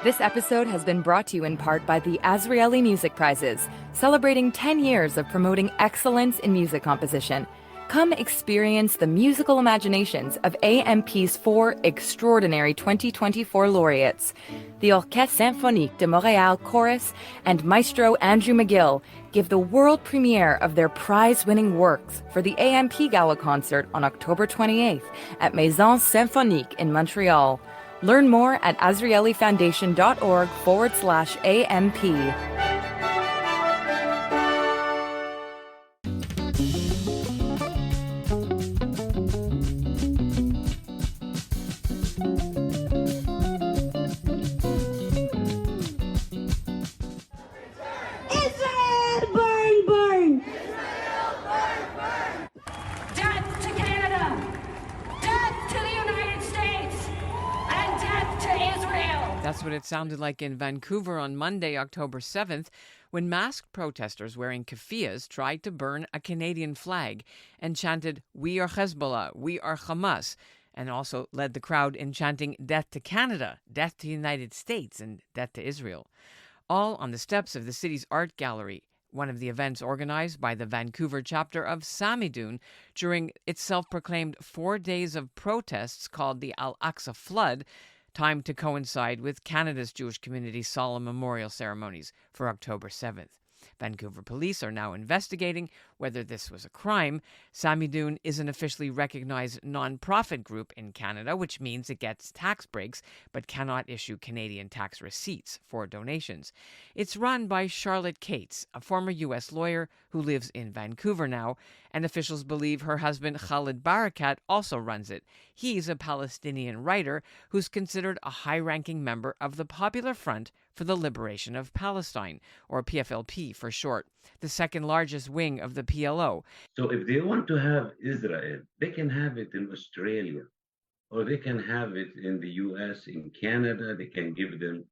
This episode has been brought to you in part by the Azrieli Music Prizes, celebrating 10 years of promoting excellence in music composition. Come experience the musical imaginations of AMP's 4 extraordinary 2024 laureates. The Orchestre Symphonique de Montréal Chorus and Maestro Andrew McGill give the world premiere of their prize-winning works for the AMP Gala concert on October 28th at Maison Symphonique in Montreal. Learn more at azrielifoundation.org/AMP. That's what it sounded like in Vancouver on Monday, October 7th, when masked protesters wearing keffiyehs tried to burn a Canadian flag and chanted, "We are Hezbollah, we are Hamas," and also led the crowd in chanting, "Death to Canada, death to the United States, and death to Israel," all on the steps of the city's art gallery, one of the events organized by the Vancouver chapter of Samidoun during its self-proclaimed 4 days of protests called the Al-Aqsa Flood, timed to coincide with Canada's Jewish community's solemn memorial ceremonies for October 7th. Vancouver police are now investigating whether this was a crime. Samidoun is an officially recognized non-profit group in Canada, which means it gets tax breaks but cannot issue Canadian tax receipts for donations. It's run by Charlotte Cates, a former U.S. lawyer who lives in Vancouver now, and officials believe her husband Khalid Barakat also runs it. He's a Palestinian writer who's considered a high-ranking member of the Popular Front for the Liberation of Palestine, or PFLP for short, the second largest wing of the PLO. So if they want to have Israel, they can have it in Australia, or they can have it in the US, in Canada. They can give them,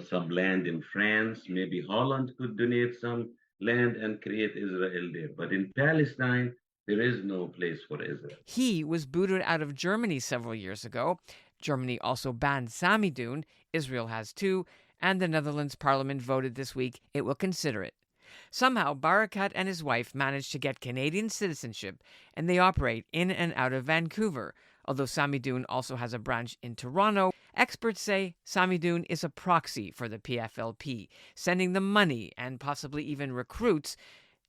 some land in France. Maybe Holland could donate some land and create Israel there. But in Palestine, there is no place for Israel. He was booted out of Germany several years ago. Germany also banned Samidoun. Israel has too. And the Netherlands parliament voted this week it will consider it. Somehow, Barakat and his wife managed to get Canadian citizenship, and they operate in and out of Vancouver. Although Samidoun also has a branch in Toronto, experts say Samidoun is a proxy for the PFLP, sending them money and possibly even recruits.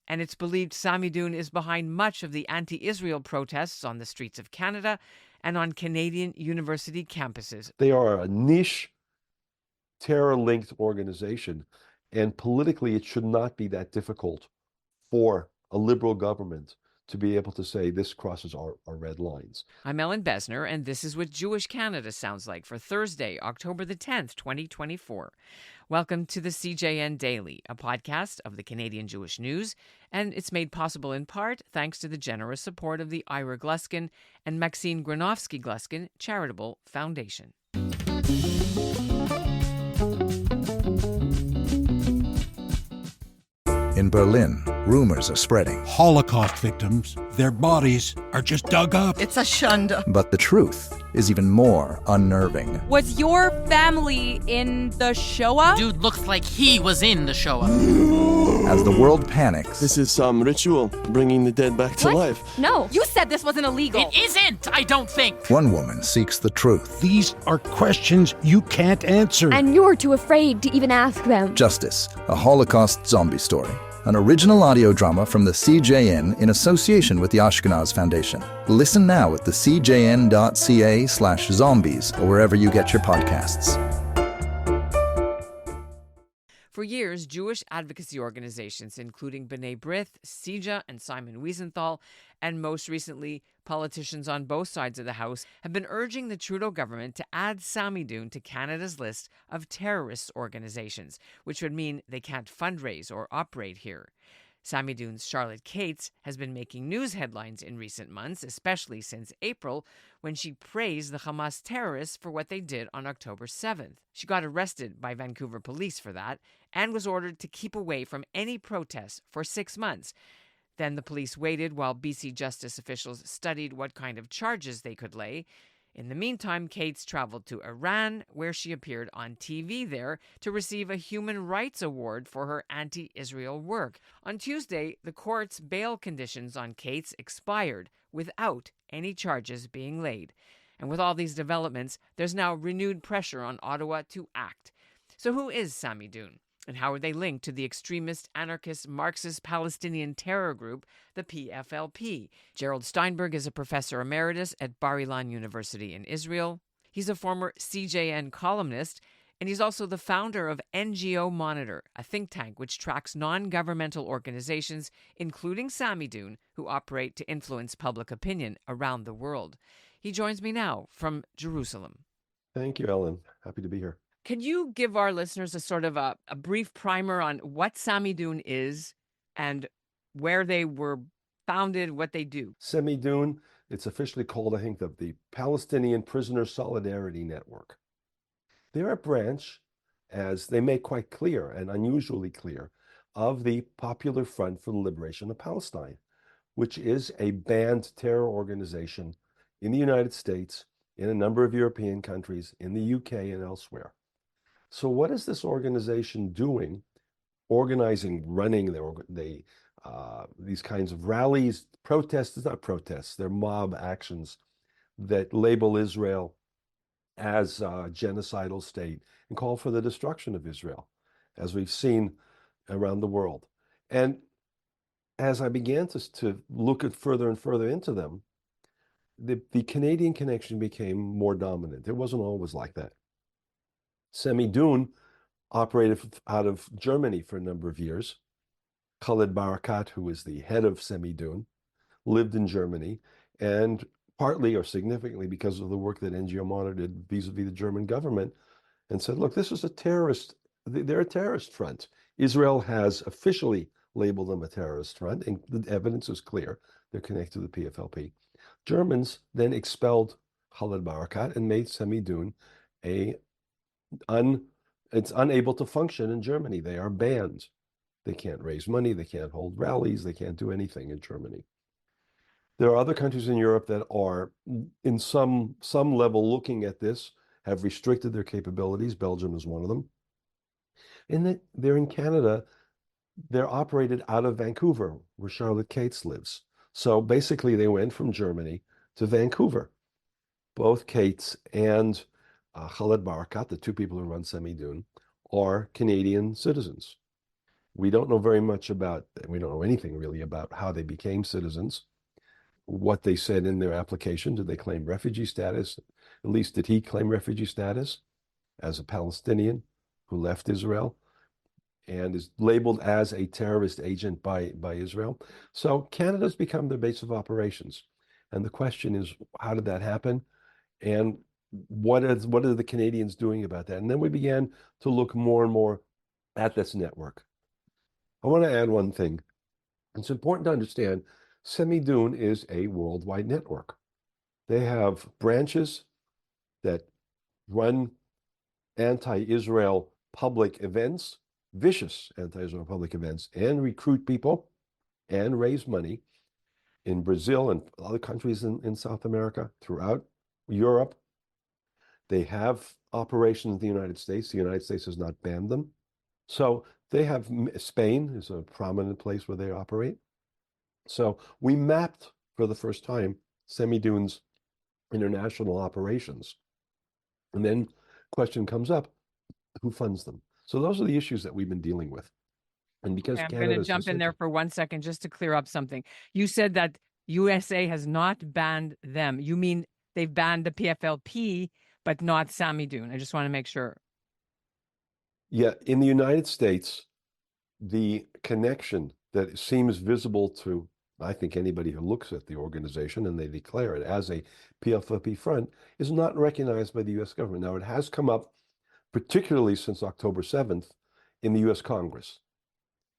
And it's believed Samidoun is behind much of the anti-Israel protests on the streets of Canada and on Canadian university campuses. They are a niche terror-linked organization, and politically it should not be that difficult for a liberal government to be able to say this crosses our red lines. I'm Ellen Besner, and this is what Jewish Canada sounds like for Thursday, October the 10th, 2024. Welcome to the CJN Daily, a podcast of the Canadian Jewish News, and it's made possible in part thanks to the generous support of the Ira Gluskin and Maxine Granovsky-Gluskin Charitable Foundation. In Berlin, rumors are spreading. Holocaust victims, their bodies are just dug up. It's a shunda. But the truth is even more unnerving. Was your family in the Shoah? Dude looks like he was in the Shoah. As the world panics. This is some ritual, bringing the dead back to life. No, you said this wasn't illegal. It isn't, I don't think. One woman seeks the truth. These are questions you can't answer. And you're too afraid to even ask them. Justice, a Holocaust zombie story. An original audio drama from the CJN in association with the Ashkenaz Foundation. Listen now at thecjn.ca/zombies or wherever you get your podcasts. For years, Jewish advocacy organizations, including B'nai B'rith, CIJA, and Simon Wiesenthal, and most recently, politicians on both sides of the House, have been urging the Trudeau government to add Samidoun to Canada's list of terrorist organizations, which would mean they can't fundraise or operate here. Samidoun's Charlotte Cates has been making news headlines in recent months, especially since April, when she praised the Hamas terrorists for what they did on October 7th. She got arrested by Vancouver police for that and was ordered to keep away from any protests for 6 months. Then the police waited while BC justice officials studied what kind of charges they could lay. In the meantime, Cates traveled to Iran, where she appeared on TV there to receive a human rights award for her anti-Israel work. On Tuesday, the court's bail conditions on Cates expired without any charges being laid. And with all these developments, there's now renewed pressure on Ottawa to act. So who is Samidoun? And how are they linked to the extremist, anarchist, Marxist Palestinian terror group, the PFLP? Gerald Steinberg is a professor emeritus at Bar-Ilan University in Israel. He's a former CJN columnist, and he's also the founder of NGO Monitor, a think tank which tracks non-governmental organizations, including Samidoun, who operate to influence public opinion around the world. He joins me now from Jerusalem. Thank you, Ellen. Happy to be here. Can you give our listeners a sort of a brief primer on what Samidoun is and where they were founded, what they do? Samidoun, it's officially called, I think, the Palestinian Prisoner Solidarity Network. They're a branch, as they make quite clear and unusually clear, of the Popular Front for the Liberation of Palestine, which is a banned terror organization in the United States, in a number of European countries, in the UK and elsewhere. So what is this organization doing? Organizing, running these kinds of rallies, protests, it's not protests, they're mob actions that label Israel as a genocidal state and call for the destruction of Israel, as we've seen around the world. And as I began to look at further and further into them, the Canadian connection became more dominant. It wasn't always like that. Samidoun operated out of Germany for a number of years. Khaled Barakat, who is the head of Samidoun, lived in Germany, and partly or significantly because of the work that NGO Monitor did vis-a-vis the German government, and said, look, this is a terrorist, they're a terrorist front. Israel has officially labeled them a terrorist front, and the evidence is clear. They're connected to the PFLP. Germans then expelled Khaled Barakat and made Samidoun it's unable to function in Germany. They are banned. They can't raise money. They can't hold rallies. They can't do anything in Germany. There are other countries in Europe that are, in some level, looking at this, have restricted their capabilities. Belgium is one of them. And they're in Canada. They're operated out of Vancouver, where Charlotte Cates lives. So basically, they went from Germany to Vancouver. Both Cates and Khaled Barakat, the two people who run Samidoun, are Canadian citizens. We don't know anything really about how they became citizens, what they said in their application. Did they claim refugee status? At least did he claim refugee status as a Palestinian who left Israel and is labeled as a terrorist agent by Israel? So Canada's become their base of operations. And the question is, how did that happen? And what are the Canadians doing about that? And then we began to look more and more at this network. I want to add one thing. It's important to understand Samidoun is a worldwide network. They have branches that run anti-Israel public events, vicious anti-Israel public events, and recruit people and raise money in Brazil and other countries in South America, throughout Europe. They have operations in the United States. The United States has not banned them. So they have, Spain is a prominent place where they operate. So we mapped for the first time Samidoun's international operations. And then question comes up, who funds them? So those are the issues that we've been dealing with. And because I'm going to jump in there for 1 second just to clear up something. You said that USA has not banned them. You mean they've banned the PFLP, but not Samidoun? I just want to make sure. Yeah, in the United States, the connection that seems visible to, I think, anybody who looks at the organization and they declare it as a PFLP front is not recognized by the U.S. government. Now, it has come up, particularly since October 7th, in the U.S. Congress.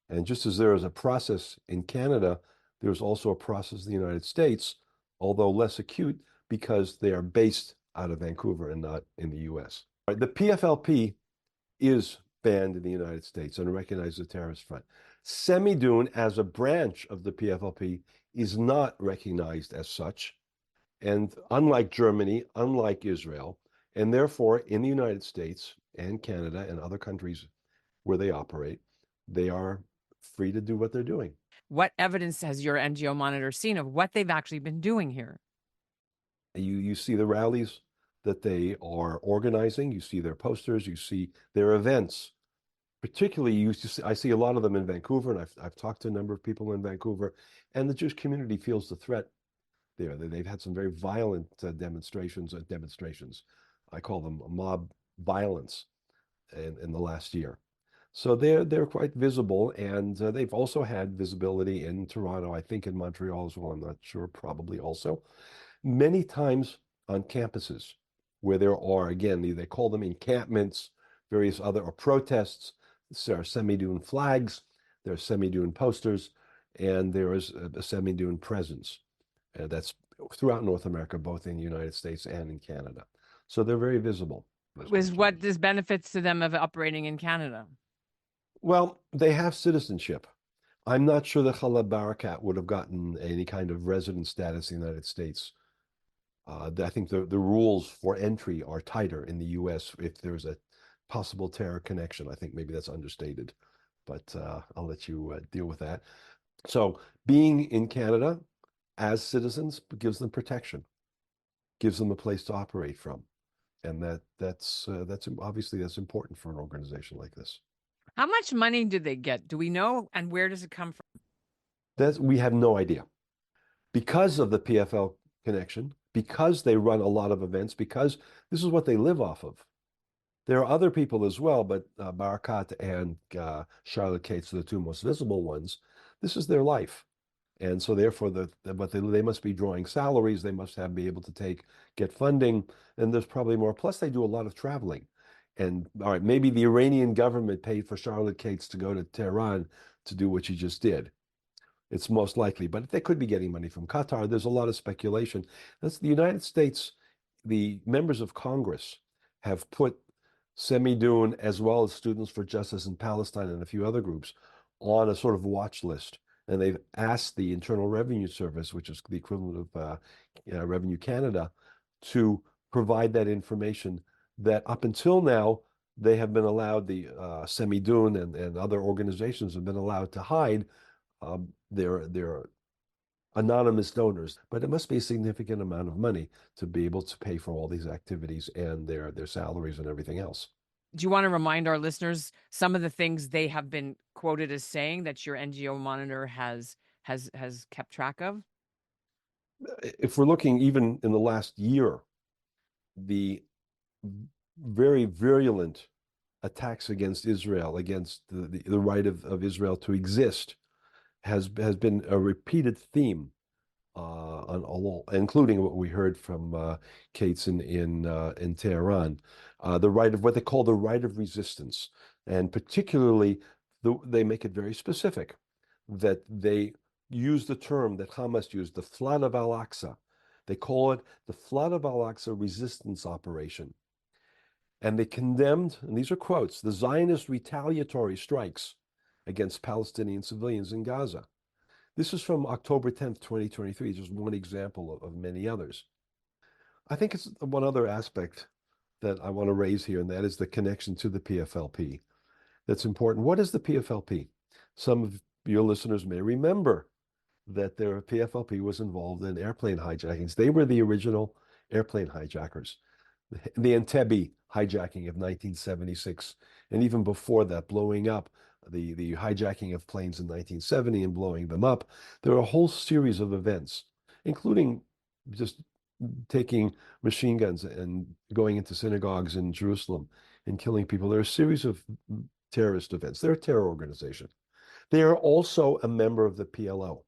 And just as there is a process in Canada, there's also a process in the United States, although less acute, because they are based out of Vancouver and not in the U.S. The PFLP is banned in the United States and recognized as a terrorist front. Samidoun, as a branch of the PFLP, is not recognized as such. And unlike Germany, unlike Israel, and therefore in the United States and Canada and other countries where they operate, they are free to do what they're doing. What evidence has your NGO monitor seen of what they've actually been doing here? You see the rallies that they are organizing, you see their posters, you see their events. Particularly, I see a lot of them in Vancouver, and I've talked to a number of people in Vancouver, and the Jewish community feels the threat there. They've had some very violent demonstrations. I call them mob violence in the last year. So they're quite visible, and they've also had visibility in Toronto, I think in Montreal as well, I'm not sure, probably also. Many times on campuses where there are, again, they call them encampments, various other or protests. There are Samidoun flags, there are Samidoun posters, and there is a Samidoun presence. That's throughout North America, both in the United States and in Canada. So they're very visible. Was what this benefits to them of operating in Canada? Well, they have citizenship. I'm not sure that Khaled Barakat would have gotten any kind of resident status in the United States. I think the rules for entry are tighter in the US if there's a possible terror connection. I think maybe that's understated, but I'll let you deal with that. So being in Canada as citizens gives them protection, gives them a place to operate from. And that's obviously that's important for an organization like this. How much money do they get? Do we know? And where does it come from? We have no idea. Because of the PFL connection, because they run a lot of events, because this is what they live off of. There are other people as well, but Barakat and Charlotte Cates are the two most visible ones. This is their life. And so therefore, they must be drawing salaries. They must be able to get funding. And there's probably more. Plus, they do a lot of traveling. And all right, maybe the Iranian government paid for Charlotte Cates to go to Tehran to do what she just did. It's most likely, but they could be getting money from Qatar. There's a lot of speculation. That's the United States. The members of Congress have put Samidoun, as well as Students for Justice in Palestine and a few other groups, on a sort of watch list. And they've asked the Internal Revenue Service, which is the equivalent of Revenue Canada, to provide that information that up until now, they have been allowed, the Samidoun and other organizations have been allowed to hide their anonymous donors. But it must be a significant amount of money to be able to pay for all these activities and their salaries and everything else. Do you want to remind our listeners some of the things they have been quoted as saying that your NGO monitor has kept track of? If we're looking even in the last year, the very virulent attacks against Israel, against the right of Israel to exist, has been a repeated theme on all, including what we heard from Cates in Tehran, the right of what they call the right of resistance, and particularly they make it very specific that they use the term that Hamas used, the flood of Al-Aqsa. They call it the flood of Al-Aqsa resistance operation. And they condemned, and these are quotes, the Zionist retaliatory strikes against Palestinian civilians in Gaza. This is from October 10th, 2023, just one example of many others. I think it's one other aspect that I want to raise here, and that is the connection to the PFLP. That's important. What is the PFLP? Some of your listeners may remember that their PFLP was involved in airplane hijackings. They were the original airplane hijackers. The Entebbe hijacking of 1976, and even before that, blowing up the hijacking of planes in 1970 and blowing them up. There are a whole series of events, including just taking machine guns and going into synagogues in Jerusalem and killing people. There are a series of terrorist events. They're a terror organization. They are also a member of the PLO.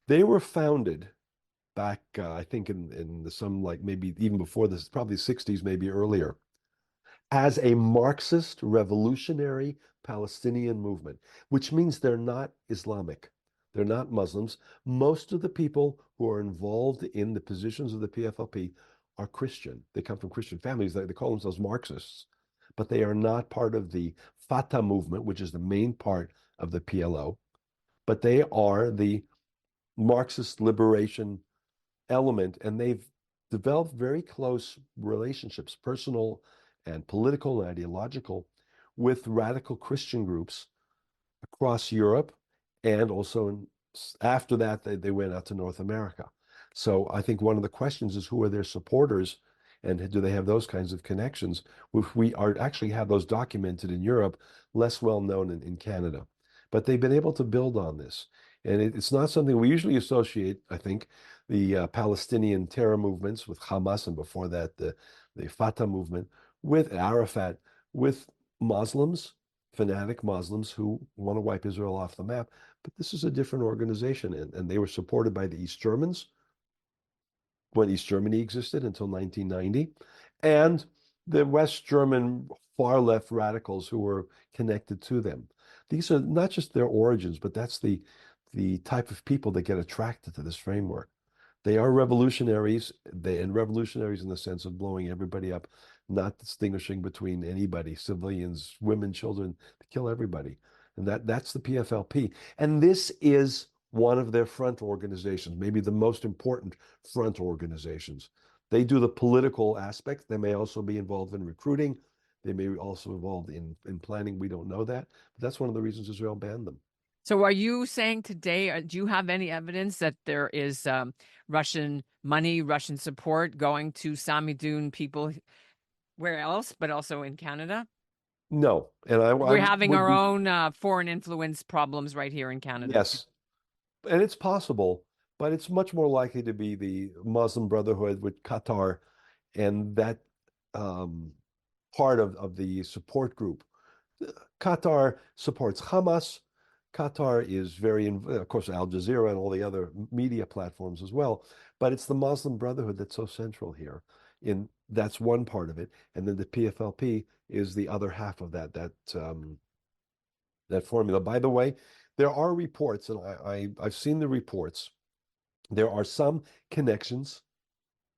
They were founded back, I think, in some, like maybe even before this, probably 60s, maybe earlier, as a Marxist revolutionary Palestinian movement, which means they're not Islamic. They're not Muslims. Most of the people who are involved in the positions of the PFLP are Christian. They come from Christian families. They call themselves Marxists, but they are not part of the Fatah movement, which is the main part of the PLO, but they are the Marxist Liberation element, and they've developed very close relationships, personal and political and ideological, with radical Christian groups across Europe, and also after that they went out to North America. So I think one of the questions is, who are their supporters, and do they have those kinds of connections? If we are actually have those documented in Europe, less well known in Canada. But they've been able to build on this. And it's not something we usually associate, I think, the Palestinian terror movements with Hamas, and before that, the Fatah movement, with Arafat, with Muslims, fanatic Muslims who want to wipe Israel off the map. But this is a different organization, and they were supported by the East Germans when East Germany existed until 1990, and the West German far left radicals who were connected to them. These are not just their origins, but that's the type of people that get attracted to this framework. They are revolutionaries, and revolutionaries in the sense of blowing everybody up, not distinguishing between anybody, civilians, women, children, to kill everybody. And that's the PFLP. And this is one of their front organizations, maybe the most important front organizations. They do the political aspect. They may also be involved in recruiting. They may be also involved in planning. We don't know that. But that's one of the reasons Israel banned them. So are you saying today, do you have any evidence that there is Russian money, Russian support going to Samidoun people where else, but also in Canada? No. And we're having our own foreign influence problems right here in Canada. Yes. And it's possible, but it's much more likely to be the Muslim Brotherhood with Qatar and that part of the support group. Qatar supports Hamas. Qatar is very, of course, Al Jazeera and all the other media platforms as well. But it's the Muslim Brotherhood that's so central here. That's one part of it, and then the PFLP is the other half of that formula. By the way, there are reports, and I've seen the reports. There are some connections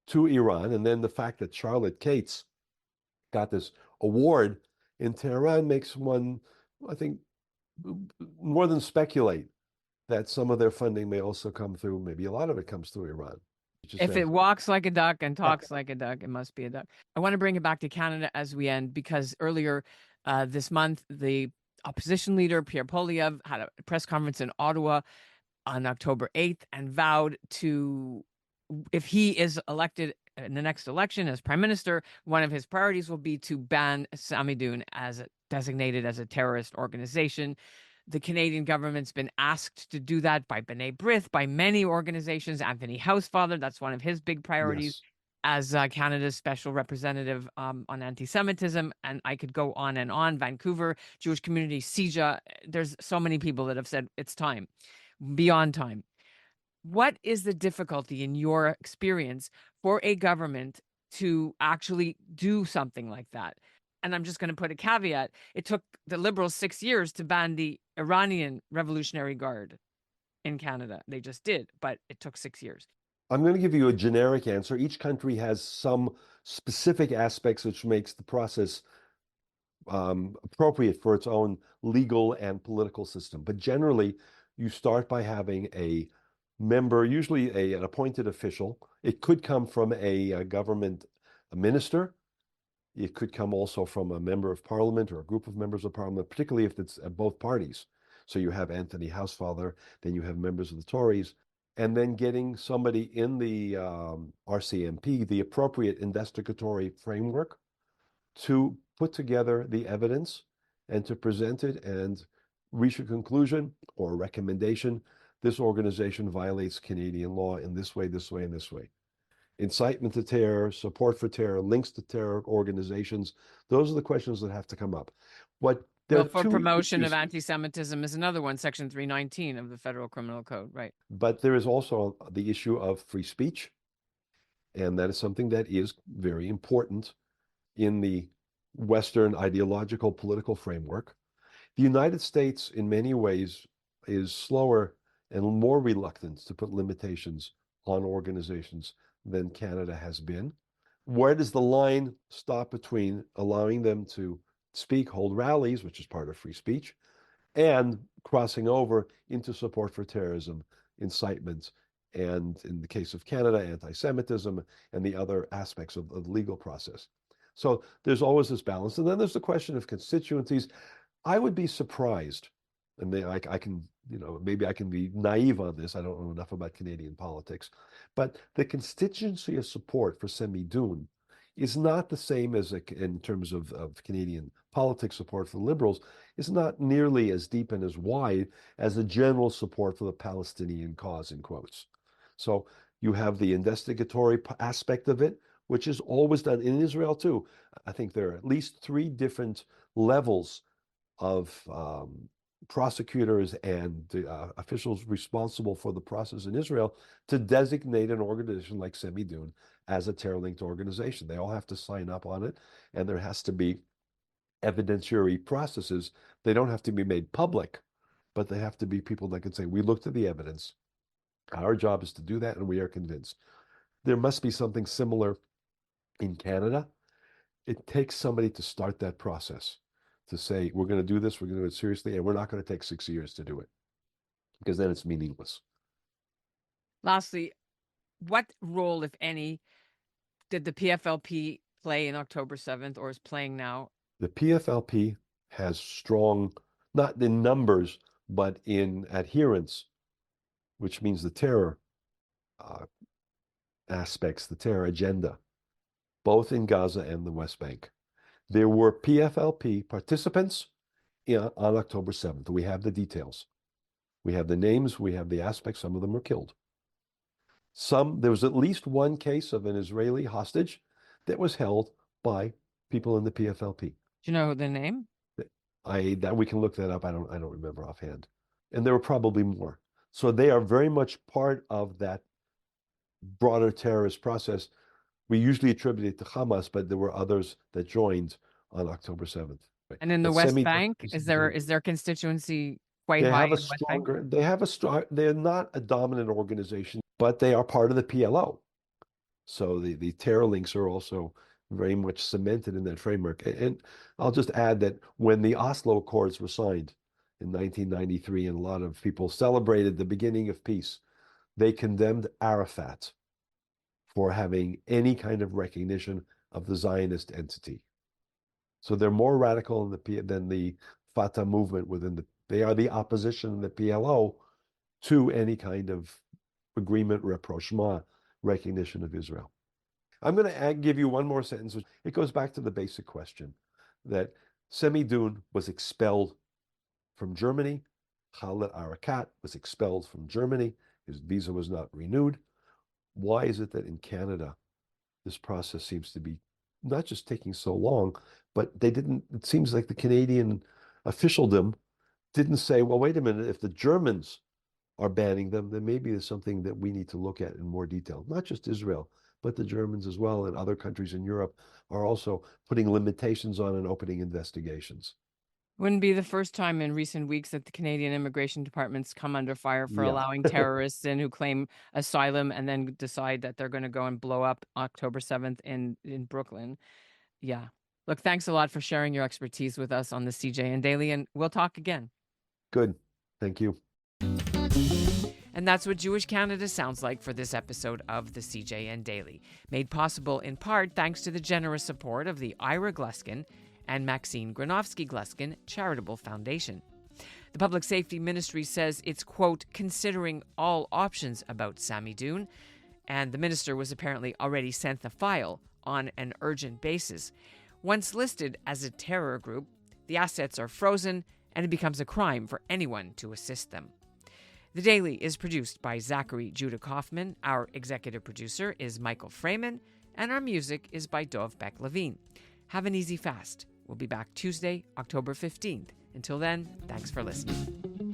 to Iran, and then the fact that Charlotte Cates got this award in Tehran makes one, I think, more than speculate that some of their funding may also come through, maybe a lot of it comes through Iran. If it walks like a duck and talks like a duck, it must be a duck. I want to bring it back to Canada as we end, because earlier this month, the opposition leader, Pierre Poilievre, had a press conference in Ottawa on October 8th and vowed to, if he is elected in the next election as prime minister, one of his priorities will be to ban Samidoun as designated as a terrorist organization. The Canadian government's been asked to do that by B'nai B'rith, by many organizations. Anthony Housefather, that's one of his big priorities as Canada's special representative on anti-Semitism. And I could go on and on. Vancouver, Jewish community, CIJA. There's so many people that have said it's time, beyond time. What is the difficulty in your experience for a government to actually do something like that? And I'm just going to put a caveat. It took the Liberals 6 years to ban the Iranian Revolutionary Guard in Canada. They just did, but it took 6 years. I'm going to give you a generic answer. Each country has some specific aspects which makes the process appropriate for its own legal and political system. But generally, you start by having a member, usually an appointed official. It could come from a government minister. It could come also from a member of parliament or a group of members of parliament, particularly if it's at both parties. So you have Anthony Housefather, then you have members of the Tories, and then getting somebody in the RCMP, the appropriate investigatory framework, to put together the evidence and to present it and reach a conclusion or a recommendation. This organization violates Canadian law in this way, this way, and this way. Incitement to terror, support for terror, links to terror organizations. Those are the questions that have to come up. For promotion of anti-Semitism is another one, Section 319 of the Federal Criminal Code, right? But there is also the issue of free speech, and that is something that is very important in the Western ideological political framework. The United States, in many ways, is slower and more reluctant to put limitations on organizations than Canada has been. Where does the line stop between allowing them to speak, hold rallies, which is part of free speech, and crossing over into support for terrorism, incitement, and in the case of Canada, anti-Semitism, and the other aspects of the legal process. So there's always this balance. And then there's the question of constituencies. I would be surprised, and I can, maybe I can be naive on this. I don't know enough about Canadian politics, but the constituency of support for Samidoun is not the same as in terms of Canadian politics support for the Liberals, is not nearly as deep and as wide as the general support for the Palestinian cause, in quotes. So you have the investigatory aspect of it, which is always done in Israel too. I think there are at least 3 different levels of prosecutors and officials responsible for the process in Israel to designate an organization like Samidoun as a terror-linked organization. They all have to sign up on it, and there has to be evidentiary processes. They don't have to be made public, but they have to be people that can say, we looked at the evidence. Our job is to do that, and we are convinced. There must be something similar in Canada. It takes somebody to start that process, to say, we're going to do this, we're going to do it seriously, and we're not going to take 6 years to do it, because then it's meaningless. Lastly, what role, if any, did the PFLP play in October 7th or is playing now? The PFLP has strong, not in numbers, but in adherence, which means the terror aspects, the terror agenda, both in Gaza and the West Bank. There were PFLP participants on October 7th. We have the details. We have the names, we have the aspects. Some of them were killed. There was at least one case of an Israeli hostage that was held by people in the PFLP. Do you know the name? We can look that up. I don't remember offhand. And there were probably more. So they are very much part of that broader terrorist process. We usually attribute it to Hamas, but there were others that joined on October 7th. And in the West Bank, is their constituency quite high in the West Bank? They're not a dominant organization, but they are part of the PLO. So the terror links are also very much cemented in that framework. And I'll just add that when the Oslo Accords were signed in 1993, and a lot of people celebrated the beginning of peace, they condemned Arafat for having any kind of recognition of the Zionist entity. So they're more radical than the Fatah movement they are the opposition in the PLO to any kind of agreement, rapprochement, recognition of Israel. I'm going to give you one more sentence. It goes back to the basic question that Samidoun was expelled from Germany. Khalid Arakat was expelled from Germany. His visa was not renewed. Why is it that in Canada, this process seems to be not just taking so long, but it seems like the Canadian officialdom didn't say, well, wait a minute, if the Germans are banning them, then maybe there's something that we need to look at in more detail. Not just Israel, but the Germans as well, and other countries in Europe are also putting limitations on and opening investigations. Wouldn't be the first time in recent weeks that the Canadian immigration department's come under fire for allowing terrorists in who claim asylum and then decide that they're going to go and blow up October 7th in Brooklyn. Yeah. Look, thanks a lot for sharing your expertise with us on the CJN Daily, and we'll talk again. Good. Thank you. And that's what Jewish Canada sounds like for this episode of the CJN Daily, made possible in part thanks to the generous support of the Ira Gluskin and Maxine Granovsky-Gluskin Charitable Foundation. The Public Safety Ministry says it's, quote, considering all options about Samidoun, and the minister was apparently already sent the file on an urgent basis. Once listed as a terror group, the assets are frozen and it becomes a crime for anyone to assist them. The Daily is produced by Zachary Judah Kaufman. Our executive producer is Michael Freeman, and our music is by Dov Beck-Levine. Have an easy fast. We'll be back Tuesday, October 15th. Until then, thanks for listening.